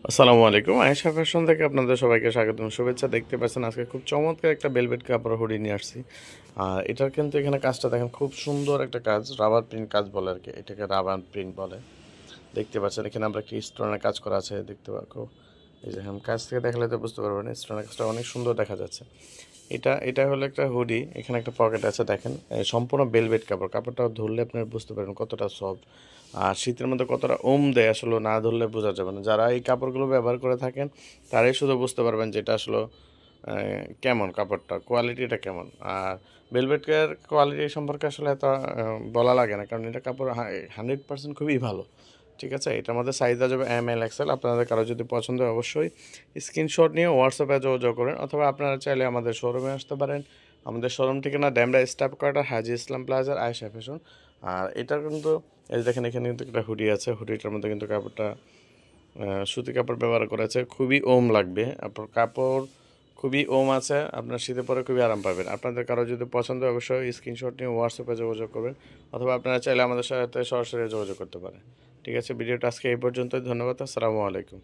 আসসালামু আলাইকুম। আয়েশা ফ্যাশন থেকে আপনাদের সবাইকে স্বাগতম, শুভেচ্ছা। দেখতে পাচ্ছেন আজকে খুব চমৎকার একটা বেলভেট কাপড় হুডি নিয়ে আসছি। আর এটার কিন্তু এখানে কাজটা দেখেন, খুব সুন্দর একটা কাজ, রাবার প্রিন্ট কাজ বলে আর কি, এটাকে রাবার প্রিন্ট বলে। দেখতে পাচ্ছেন এখানে আমরা কি স্টোনের কাজ করা আছে দেখতে পাবো। এই যে কাজ থেকে দেখালে তো বুঝতে পারবেন, স্টোনের কাজটা অনেক সুন্দর দেখা যাচ্ছে। এটা হলো একটা হুডি, এখানে একটা পকেট আছে দেখেন, সম্পূর্ণ বেলভেট কাপড়। কাপড়টা ধরলে আপনারা বুঝতে পারবেন কতটা সফট, আর শীতের মধ্যে কতটা দেয় আসলে না ধরলে বোঝা যাবে না। যারা এই কাপড়গুলো ব্যবহার করে থাকেন তারাই শুধু বুঝতে পারবেন যে এটা আসলে কেমন, কাপড়টা কোয়ালিটিটা কেমন। আর ভেলভেটের কোয়ালিটি সম্পর্কে আসলে এত বলা লাগে না, কারণ এটা কাপড় 100% খুবই ভালো। ঠিক আছে, এটার মধ্যে সাইজ যাবে ML XL। আপনাদের কারো যদি পছন্দ হয় অবশ্যই স্ক্রিনশট নিয়ে হোয়াটসঅ্যাপে যোগাযোগ করেন, অথবা আপনারা চাইলে আমাদের শোরুমে আসতে পারেন। আমাদের শোরুম ঠিকানা ড্যামরা স্টাফ কোয়ার্টার, হাজি ইসলাম প্লাজার, আয়েশা ফ্যাশন। আর এটার কিন্তু এই দেখেন, এখানে কিন্তু একটা হুডি আছে, হুডিটার মধ্যে কিন্তু কাপড়টা সুতি কাপড় ব্যবহার করেছে, খুবই লাগবে। আপনার কাপড় খুবই আছে, আপনার শীতে পরে খুবই আরাম পাবেন। আপনাদের কারো যদি পছন্দ হয় অবশ্যই স্ক্রিনশট নিয়ে হোয়াটসঅ্যাপে যোগাযোগ করবেন, অথবা আপনারা চাইলে আমাদের সাথে সরাসরি যোগাযোগ করতে পারেন। ঠিক আছে, ভিডিওটা আজকে এই পর্যন্তই। ধন্যবাদ, আসসালামু আলাইকুম।